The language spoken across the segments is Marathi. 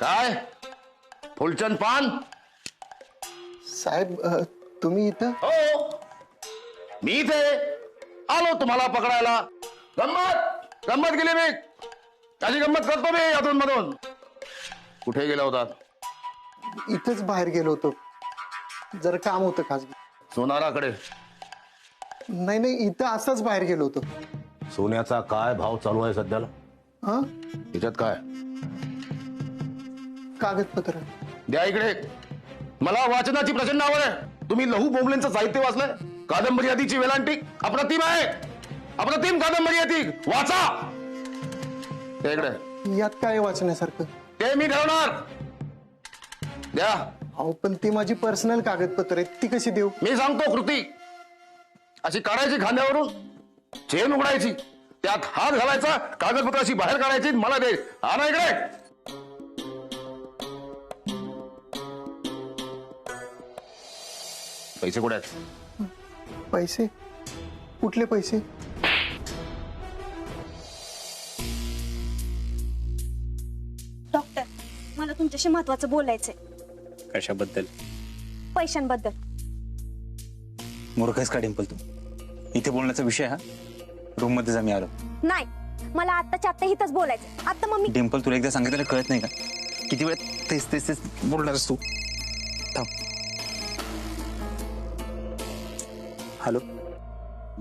काय फुलचंद पान? साहेब तुम्ही इथं? हो, मी इथे आलो तुम्हाला पकडायला. गंमत गंमत गेली मी. त्याची गंमत करतो मी अधून मधून. कुठे गेला होता? इथंच बाहेर गेलो होतो, जरा काम होतं खास. सोनाराकडे? नाही नाही, इथं असंच बाहेर गेलो होतो. सोन्याचा काय भाव चालू आहे सध्याला? हा, त्याच्यात काय? कागदपत्र द्या इकडे. मला वाचनाची प्रचंड आवड आहे. तुम्ही लहू बोंबलेंचं साहित्य वाचलंय? कादंबरी आधीची वेलांटी अप्रतिम आहे. अप्रतिम कादंबरी आहे ती. वाचा. द्या इकडे. यात काय वाचण्यासारखं? ते मी ठरवणार. द्या. अहो पण ती माझी पर्सनल कागदपत्र आहेत, ती कशी देऊ? मी सांगतो कृती अशी काढायची खांद्यावरून, चेन उघडायची, त्यात हात घालायचा, कागदपत्र अशी बाहेर काढायची, मला दे. आणा इकडे. पैसे कुठे आहेत? पैसे? कुठले पैसे? डॉक्टर, मला तुमच्याशी महत्वाचं बोलायचंय. कशाबद्दल? पैशांबद्दल. मूर्ख आहेस का डिंपल तू? इथे बोलण्याचा विषय हा? रूम मध्ये जा, मी आलो. नाही, मला आत्ताच्या आत्ता इथंच बोलायचंय. आता मम्मी. डिंपल, तुला एकदा सांगितलं कळत नाही का? किती वेळ तेच तेच तेच बोलणारस तू? थांब. हॅलो.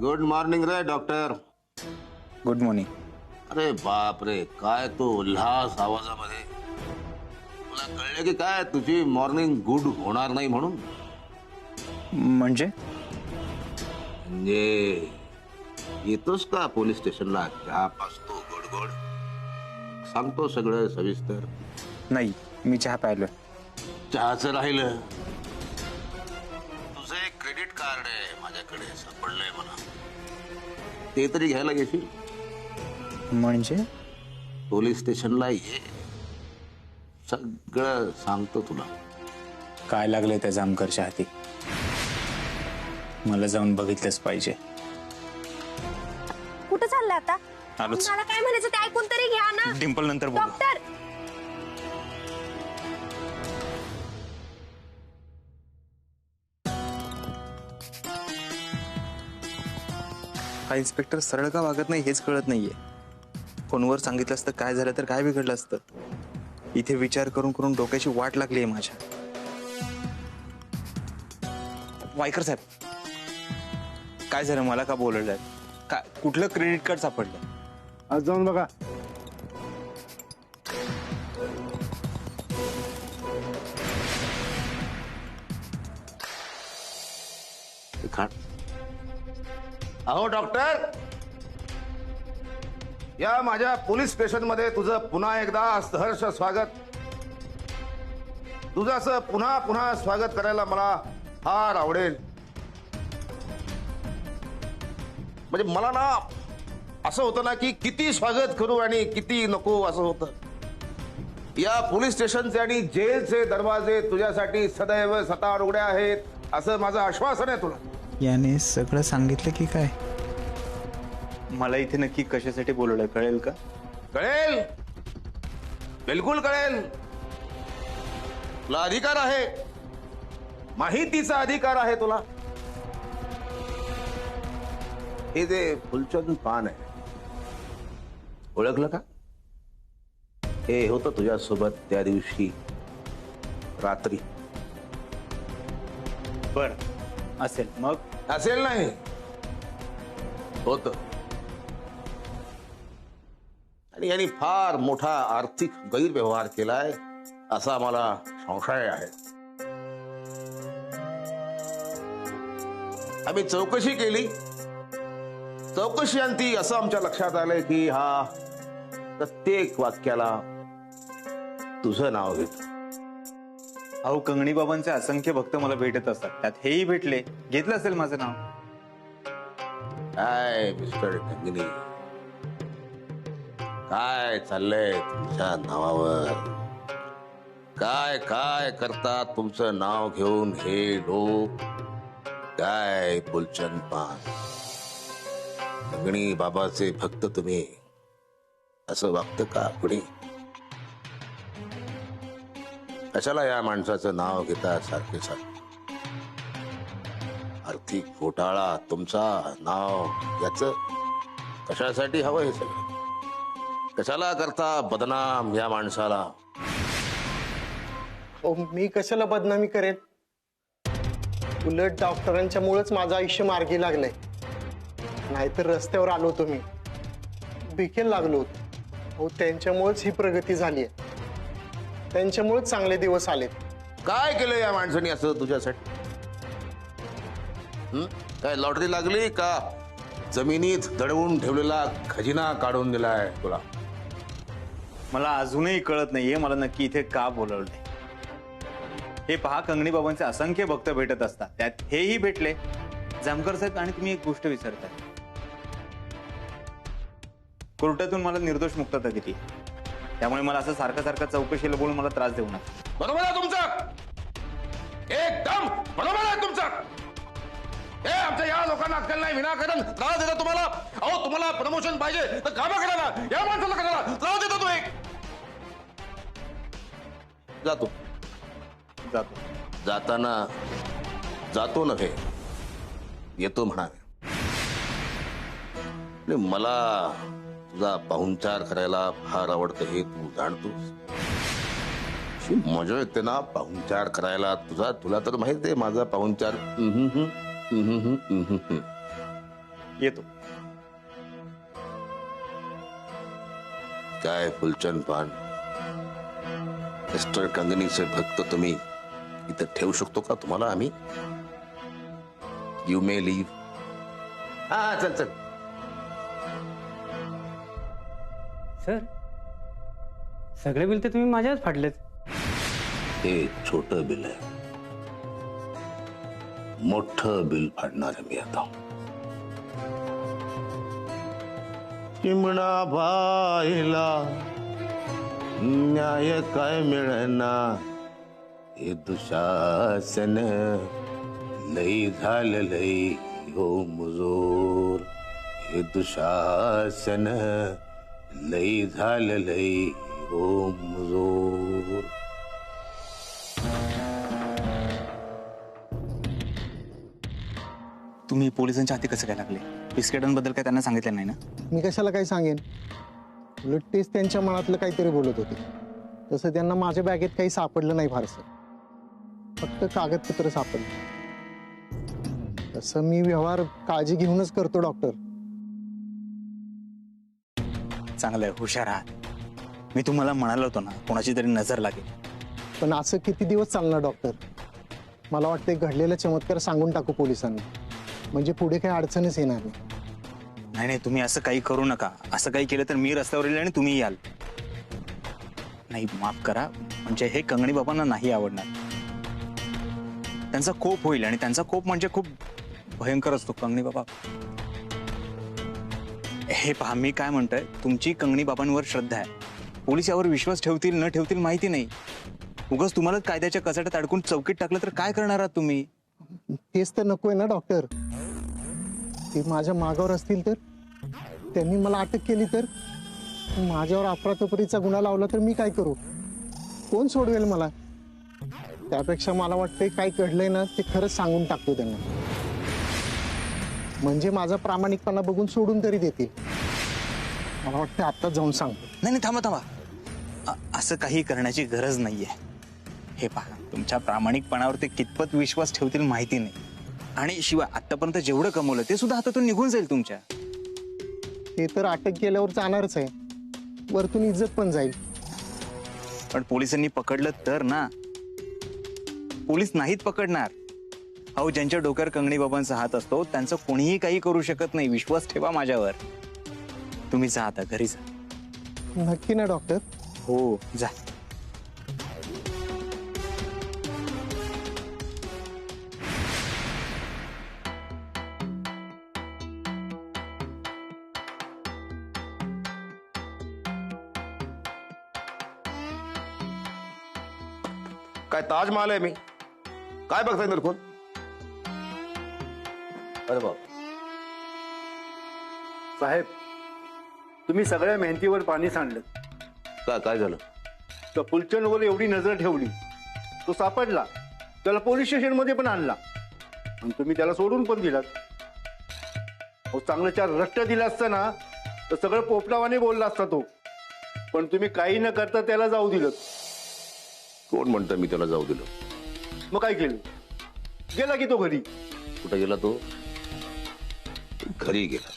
गुड मॉर्निंग रे डॉक्टर. Good morning. अरे बाप रे, काय तो उल्हास आवाजामध्ये. तुला कळलं की काय तुझी मॉर्निंग गुड होणार नाही म्हणून? म्हणजे येतोस का पोलीस स्टेशनला? चहा पाचतो गोड गोड, सांगतो सगळं सविस्तर. नाही, मी चहा प्यायलोय. चहाचं राहिलं. तुझं एक क्रेडिट कार्ड आहे माझ्याकडे, सापडलंय मला. ते तरी घ्यायला घेशील? म्हणजे पोलीस स्टेशनला ये, सगळं सांगतो तुला. काय लागलंय त्या जामकरच्या हाती? मला जाऊन बघितलंच पाहिजे. कुठं चाललंय आता? आलोच. मला काय म्हणायचं ते ऐकून तरी घ्या ना. डिंपल, नंतर बोलू. डॉक्टर, हा इन्स्पेक्टर सरळ का वागत नाही हेच कळत नाहीये. फोनवर सांगितलं असतं काय झालं तर काय बिघडलं असतं. इथे विचार करून करून डोक्याची वाट लागली आहे माझ्या. वायकर साहेब, काय झालं? मला का बोलवलंय? काय कुठलं क्रेडिट कार्ड सापडलं? आज जाऊन बघा. अहो डॉक्टर, या माझ्या पोलीस स्टेशन मध्ये तुझं पुन्हा एकदा सहर्ष स्वागत. तुझं असं पुन्हा पुन्हा स्वागत करायला मला फार आवडेल. म्हणजे मला ना असं होतं ना की किती स्वागत करू आणि किती नको असं होतं. या पोलीस स्टेशनचे आणि जेलचे दरवाजे तुझ्यासाठी सदैव सतार उघडे आहेत असं माझं आश्वासन आहे तुला. याने सगळं सांगितलं की काय? मला इथे नक्की कशासाठी बोलवलं कळेल का? कळेल, बिलकुल कळेल. तुला अधिकार आहे, माहितीचा अधिकार आहे तुला. हे जे फुलचंद पान आहे, ओळखलं का? हे होतं तुझ्यासोबत त्या दिवशी रात्री. बर असेल. मग असेल नाही, होत. आणि यांनी फार मोठा आर्थिक गैरव्यवहार केलाय असा मला संशय आहे. आम्ही चौकशी केली. चौकशी अंती असं आमच्या लक्षात आलंय की हा प्रत्येक वाक्याला तुझं नाव घेतो. अहो, कंगणी बाबांचे असंख्य भक्त मला भेटत असतात, त्यात हेही भेटले. घेतलं असेल माझं नाव. काय मिस्टर कंगनी, काय चाललंय तुमच्या नावावर? काय काय करतात तुमचं नाव घेऊन हे लोक? काय फुलचंद पान, कंगणी बाबाचे भक्त तुम्ही, असं वागतं का कुणी? कशाला या माणसाचं नाव घेता सारखे सारखे? आर्थिक घोटाळा, तुमचा नाव याच कशासाठी हवं हे सगळं? कशाला करता बदनाम या माणसाला? मी कशाला बदनामी करेन? उलट डॉक्टरांच्या मुळेच माझं आयुष्य मार्गी लागलंय. नाहीतर रस्त्यावर आलो होतो मी, भिकेल लागलो होतो. हो, त्यांच्यामुळेच ही प्रगती झाली आहे. त्यांच्यामुळेच चांगले दिवस आलेत. काय केलं या माणसाने असं तुझ्यासाठी? काय लॉटरी लागली का जमिनीत दडवून ठेवलेला खजिना काढून दिलाय तुला? मला अजूनही कळत नाहीये मला नक्की इथे का बोलवलंय. हे पहा, कंगणी बाबांचे असंख्य भक्त भेटत असतात, त्यात हेही भेटले. जामकर साहेब, आणि तुम्ही एक गोष्ट विसरताय. कोर्टातून मला निर्दोष मुक्तता किती, त्यामुळे मला असं सारखं सारखं चौकशीला बोलून मला त्रास देऊ नका. बरोबर आहे तुमचं, एकदम बरोबर आहे तुमचं. हे आमच्या या लोकांना अक्कल नाही, विनाकारण त्रास देता तुम्हाला. अहो, तुम्हाला प्रमोशन पाहिजे तर कामं करा ना. या माणसाला कशाला त्रास देतो तू? एक जातो जातो. जाताना जातो नव्हे, येतो म्हणावे. आणि मला तुझा पाहुणचार करायला फार आवडतं हे तू जाणतोस. अशी मजा येते ना पाहुणचार करायला तुझा. तुला तर माहित आहे माझा पाहुणचार. येतो. काय फुलचंद पान, मिस्टर कंगनीचे भक्त तुम्ही इथं ठेवू शकतो का तुम्हाला आम्ही? You may leave. हा, चल चल. सर, सगळे बिल तर तुम्ही माझ्याच फाडलेत. हे छोटं बिल आहे, मोठं बिल फाडणार आहे मी आता. चिमणा बाईला न्याय काय मिळना, हे दुशासन लई झालं लई हो मुजोर. हे दुशासन लई झालं लई हो मुजोर. तुम्ही पोलिसांच्या हाती कसं काय लागले? बिस्किटांबद्दल काय त्यांना सांगितलं नाही ना? मी कशाला काही सांगेन? उलट तेच त्यांच्या मनातलं काहीतरी बोलत होते. तसं त्यांना माझ्या बॅगेत काही सापडलं नाही फारसं, फक्त कागदपत्र सापडलं. तसं मी व्यवहार काळजी घेऊनच करतो डॉक्टर. चांगलंय, हुशार आहात. मी तुम्हाला म्हणालो होतो ना, कोणाची तरी नजर लागेल. पण असं किती दिवस चालणार डॉक्टर? मला वाटतं घडलेला चमत्कार सांगून टाकू पोलिसांना, म्हणजे पुढे काही अडचणच येणार नाही. नाही नाही, तुम्ही असं काही करू नका. असं काही केलं तर मी रस्त्यावर येईल आणि तुम्ही याल. नाही, माफ करा, म्हणजे हे कंगणी बाबांना नाही आवडणार. त्यांचा कोप होईल, आणि त्यांचा कोप म्हणजे खूप भयंकर असतो. कंगणी बाबा, हे पहा, मी काय म्हणतोय, तुमची कंगणी बाबांवर श्रद्धा आहे. पोलीस यावर विश्वास ठेवतील न ठेवतील माहिती नाही. उगाच तुम्हाला कायद्याच्या कचाट्यात अडकून चौकीत टाकलं तर काय करणार आहात तुम्ही? तेच तर नकोय ना डॉक्टर. ते माझ्या मागावर असतील तर, त्यांनी मला अटक केली तर, माझ्यावर अफरातफरीचा गुन्हा लावला तर मी काय करू? कोण सोडवेल मला? त्यापेक्षा मला वाटतंय काय घडलंय ना ते खरंच सांगून टाकतो त्यांना, म्हणजे माझा प्रामाणिकपणा बघून सोडून तरी देतील. मला वाटतं आत्ताच जाऊन सांगतो. नाही नाही, थांबा थांबा. असं काही करण्याची गरज नाहीये. हे पहा, तुमच्या प्रामाणिकपणावर ते कितपत विश्वास ठेवतील माहिती नाही. आणि शिवाय आतापर्यंत जेवढं कमवलं ते सुद्धा हातातून निघून जाईल तुमच्या. ते तर अटक केल्यावर जाणारच आहे, वरतून इज्जत पण जाईल. पण पोलिसांनी पकडलं तर ना? पोलीस नाहीत पकडणार. अहो, ज्यांच्या डोक्यावर कंगणी बाबांचा हात असतो त्यांचं कोणीही काही करू शकत नाही. विश्वास ठेवा माझ्यावर. तुम्ही जा आता, घरी जा. नक्की ना डॉक्टर? हो, जा. काय ताजमहाल आहे मी? काय बघताय निरखून? अरे बाप, साहेब, तुम्ही सगळ्या मेहनतीवर पाणी सांडलं. काय झालं? तर फुलचंदवर एवढी नजर ठेवली तो सापडला, त्याला पोलीस स्टेशनमध्ये पण आणला आणि तुम्ही त्याला सोडून पण दिलात. अहो, चांगलं 4 रट्ट्या दिला असता ना तर सगळं पोपटावाने बोलला असता तो. पण तुम्ही काही न करता त्याला जाऊ दिलं. कोण म्हणतं मी त्याला जाऊ दिलं? मग काय केलं? गेला की तो घरी. कुठे गेला तो? घरी गेला.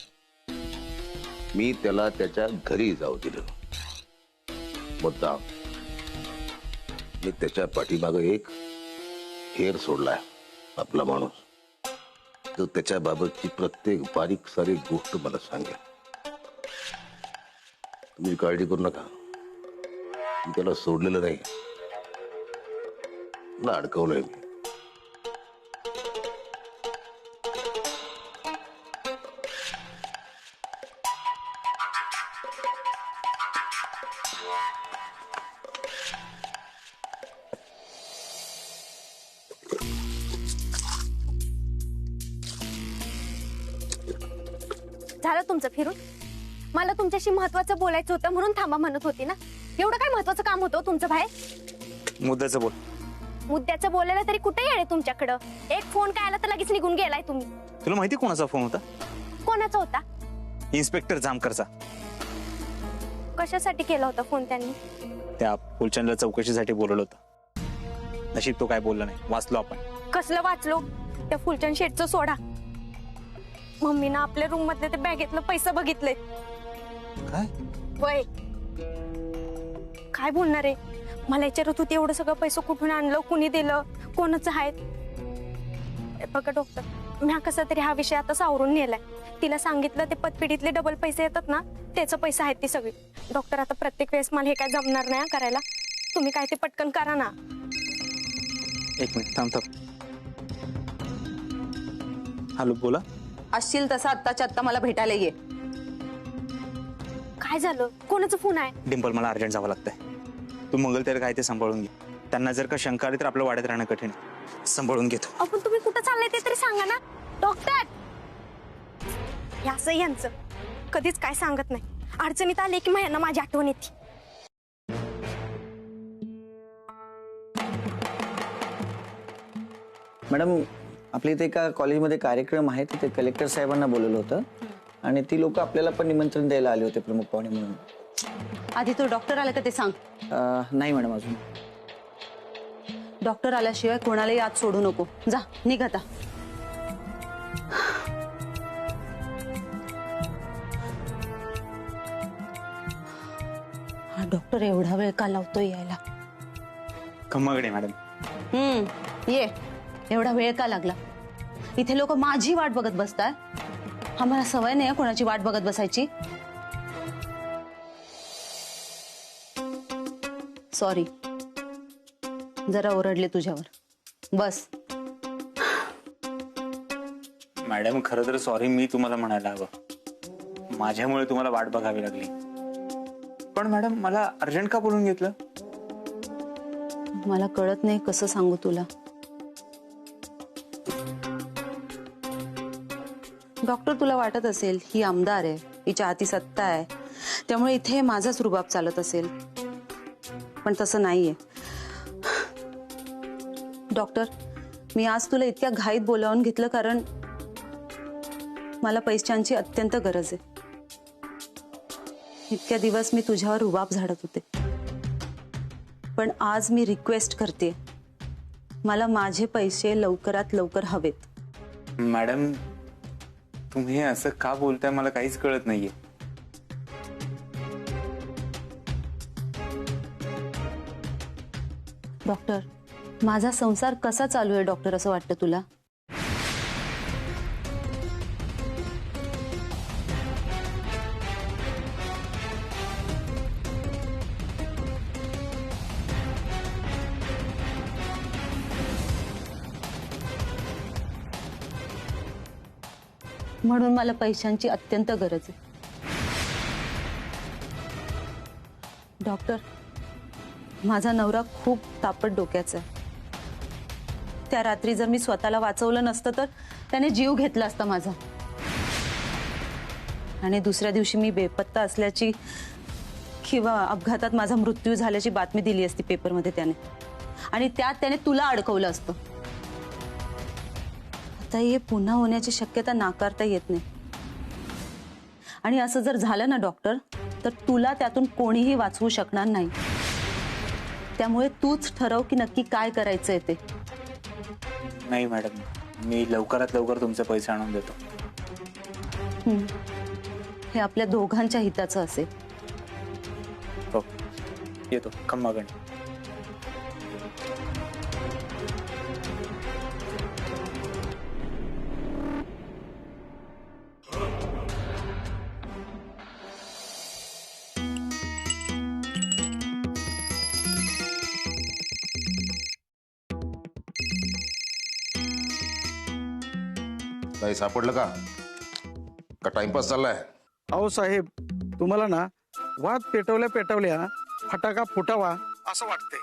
मी त्याला त्याच्या घरी जाऊ दिलं. मुद्दाम मी त्याच्या पाठीमागं एक हेर सोडलाय. आपला माणूस तो त्याच्या बाबतची प्रत्येक बारीक सारीक गोष्ट मला सांगेल. तुम्ही काळजी करू नका. मी त्याला सोडलेलं नाही, मला अडकवलंय मी. झालं तुमचं फिरून? मला तुमच्याशी महत्वाचं बोलायचं होतं म्हणून थांबा म्हणत होती ना. एवढं काय महत्वाचं काम होतं तुमचं बाहेर? मुद्द्याचं बोल. मुद्द्याचं बोलायला तरी कुठे येणे तुमच्याकडं? एक फोन काय आला तर लगेच निघून गेलाय तुम्ही. तुला माहिती कोणाचा फोन होता? कोणाचा होता? इन्स्पेक्टर जामकरचा. कशासाठी केला होता फोन त्यांनी? त्या फुलचंदला चौकशीसाठी बोलवलं होतं. नशीब तो काय बोलला नाही. वाचलो आपण. कसलं वाचलो? त्या फुलचंद शेठचं सोडा. मम्मीनं आपल्या रूम मधले ते बॅगेतलं पैसे बघितले. काय? वय काय बोलणार आहे? मला विचारत होती एवढं सगळं पैसे कुठून आणलं, कुणी दिलं, कोणाचं आहेत. बघा डॉक्टर, मी कसा तरी हा विषय आता सावरून नेलाय. तिला सांगितलं ते पतपिढीतले डबल पैसे येतात ना, त्याचं पैसे आहेत ती सगळी. डॉक्टर आता प्रत्येक वेळेस मला हे काय जमणार नाही करायला. तुम्ही काय ते पटकन करा ना. एक मिनिट थांब थांब. हॅलो, बोला. असशील तसा आत्ताच्या आत्ता मला भेटायला ये. काय झालं? कोणाचा फोन आहे? डिंपल, मला अर्जंट जावं लागतंय. तू मंगल त्याला काय ते सांभाळून घे. त्यांना जर का शंका आली तर आपलं वाड्यात राहणं कठीण आहे. सांभाळून घेतो. आपण तुम्ही कुठं चाललंय ते तरी सांगा ना डॉक्टर. हे असं यांचं कधीच काय सांगत नाही. अडचणीत आले की यांना माझी आठवण येते. मॅडम, आपल्या इथे एका कॉलेजमध्ये कार्यक्रम आहे, तिथे कलेक्टर साहेबांना बोलवलं होतं आणि ती लोक आपल्याला पण निमंत्रण द्यायला आले होते प्रमुख पाहुणे म्हणून. आधी तो डॉक्टर आला का ते सांग. नाही मॅडम, अजून. डॉक्टर आल्याशिवाय कोणालाही आत सोडू नको. जा निघ आता. हा डॉक्टर एवढा वेळ का लावतोय यायला? कम्मागडे मॅडम. ये. एवढा वेळ का लागला? इथे लोक माझी वाट बघत बसतात. आम्हाला सवय नाही कोणाची वाट बघत बसायची. सॉरी, जरा ओरडले तुझ्यावर. बस. मॅडम, खरं तर सॉरी मी तुम्हाला म्हणायला हवं. माझ्यामुळे तुम्हाला वाट बघावी लागली. पण मॅडम, मला अर्जंट का बोलून घेतलं? मला कळत नाही कसं सांगू तुला. डॉक्टर, तुला वाटत असेल ही आमदार आहे, हिच्या हाती सत्ता आहे, त्यामुळे इथे माझाच रुबाब चालत असेल. पण तसं नाहीये. डॉक्टर, मी आज तुला इतक्या घाईत बोलावून घेतलं कारण मला पैशांची अत्यंत गरज आहे. इतक्या दिवस मी तुझ्यावर रुबाब झाडत होते, पण आज मी रिक्वेस्ट करते, मला माझे पैसे लवकरात लवकर हवेत. मॅडम, तुम्ही असं का बोलताय मला काहीच कळत नाहीये. डॉक्टर, माझा संसार कसा चालू आहे डॉक्टर असं वाटतं तुला? म्हणून मला पैशांची अत्यंत गरज आहे. डॉक्टर, माझा नवरा खूप तापट डोक्याचा आहे. त्या रात्री जर मी स्वतःला वाचवलं नसतं तर त्याने जीव घेतला असता माझा. आणि दुसऱ्या दिवशी मी बेपत्ता असल्याची किंवा अपघातात माझा मृत्यू झाल्याची बातमी दिली असती पेपरमध्ये त्याने. आणि त्यात त्याने तुला अडकवलं असतं. आता हे पुन्हा होण्याची शक्यता नाकारता येत नाही. आणि असं जर झालं ना डॉक्टर, तर तुला त्यातून कोणीही वाचवू शकणार नाही. त्यामुळे तूच ठरव की नक्की काय करायचंय ते. नाही मॅडम, मी लवकरात लवकर तुमचे पैसे आणून देतो. हे आपल्या दोघांच्या हिताचं असेल. हो, येतो खम्मागणी. काही सापडलं का टाइमपास चाललाय? अहो साहेब, तुम्हाला ना वाद पेटवल्या फटाका फुटावा असं वाटतंय.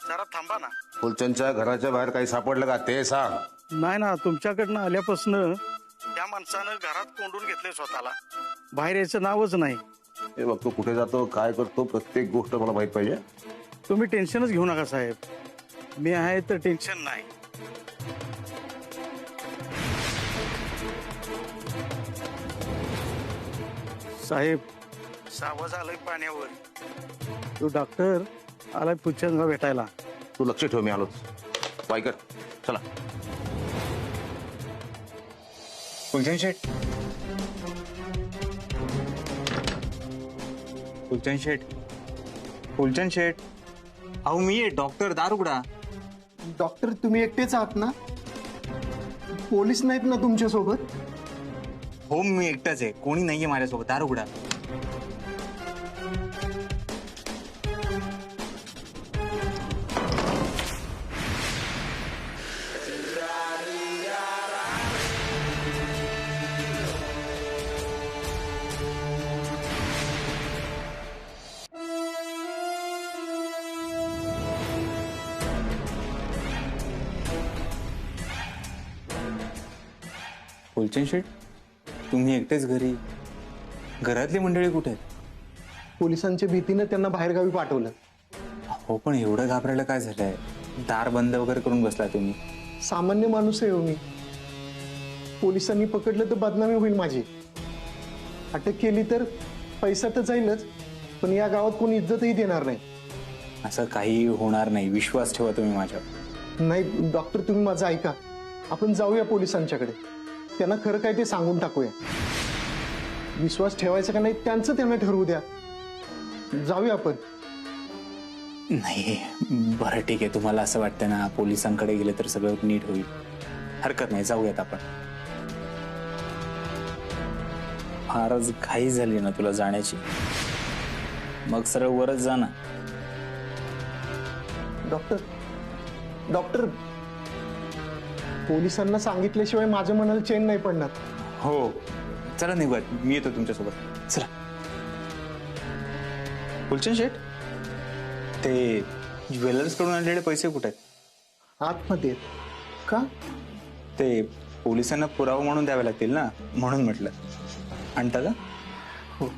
जरा थांबा ना. फुलचंदच्या घराच्या बाहेर काही सापडलं का ते सांग. नाही ना, तुमच्याकडनं आल्यापासून त्या माणसानं घरात कोंडून घेतलंय स्वतःला. बाहेर यायचं नावच नाही. हे बघ, तू कुठे जातो, काय करतो, प्रत्येक गोष्ट मला माहित पाहिजे. तुम्ही टेन्शनच घेऊ नका साहेब. मी आहे तर टेन्शन नाही. साहेब, सावध आलंय पाण्यावर. तो डॉक्टर आलाय पुच्छंदला भेटायला. तू लक्ष ठेव, मी आलोच. बाय कर, चला. फुलचंद शेठ, फुलचंद शेठ, फुलचंद शेठ, अहो मी आहे डॉक्टर. दार उघडा. डॉक्टर तुम्ही एकटेच आहात ना? पोलीस नाहीत ना तुमच्यासोबत? हो, मी एकटाच आहे, कोणी नाहीये माझ्यासोबत. दार उघडा. फुलचंद शेठ, तुम्ही एकटेच घरी? घरातली मंडळी कुठे आहेत? पोलिसांच्या भीतीनं त्यांना बाहेरगावी पाठवलं. हो, पण एवढं घाबरायला काय झालंय? दार बंद वगैरे करून बसला तुम्ही. सामान्य माणूस आहे हो मी. पोलिसांनी पकडलं तर बदनामी होईल माझी. अटक केली तर पैसा तर जाईलच, पण या गावात कोणी इज्जतही देणार नाही. असं काही होणार नाही, विश्वास ठेवा तुम्ही माझ्यावर. नाही डॉक्टर, तुम्ही माझं ऐका. आपण जाऊया पोलिसांच्याकडे. त्यांना खरं काय ते सांगून टाकूया. विश्वास ठेवायचा का नाही त्यांचं त्यांना ठरवू द्या. जाऊया आपण. नाही, बरं ठीक आहे. तुम्हाला असं वाटतं ना पोलिसांकडे गेले तर सगळं नीट होईल. हरकत नाही, जाऊयात आपण. फारच घाई झाली ना तुला जाण्याची, मग सरळ वरच जा ना. डॉक्टर, पोलिसांना सांगितल्याशिवाय माझ्या मनाला चैन नाही पडणार. हो, चला निघूयात. मी येतो तुमच्यासोबत. चला. फुलचंद शेठ, ते ज्वेलर्स कडून आणलेले पैसे कुठे आहेत? आतमध्ये का? ते पोलिसांना पुरावा म्हणून द्यावे लागतील ना, म्हणून म्हटलं. आणता का? हो.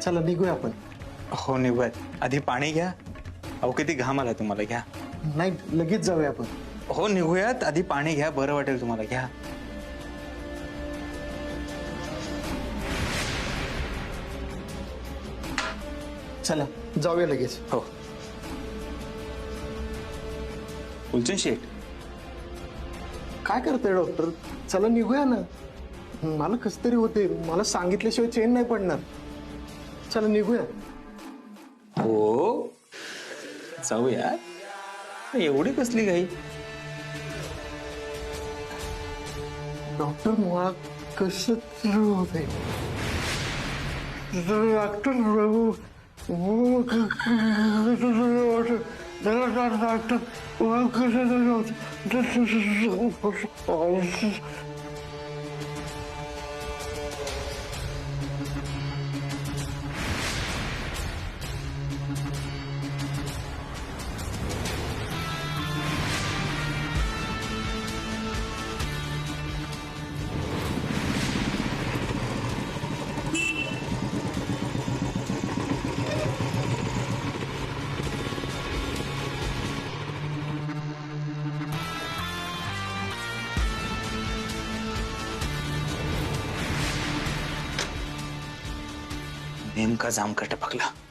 चला निघूया आपण. हो, निघूयात. आधी पाणी घ्या. अहो किती घाम आला तुम्हाला. घ्या. नाही, लगेच जाऊया आपण. हो, निघूयात. आधी पाणी घ्या, बरं वाटेल तुम्हाला. घ्या. चला जाऊया लगेच. हो. फुलचंद शेठ, काय करताय डॉक्टर? चला निघूया ना. मला कस तरी होते. मला सांगितल्याशिवाय चैन नाही पडणार. चला निघूया. हो, जाऊया. एवढी कसली घाई? डॉक्टर मला कसं तरी होते. डॉक्टर नेमका जामखा टपकला.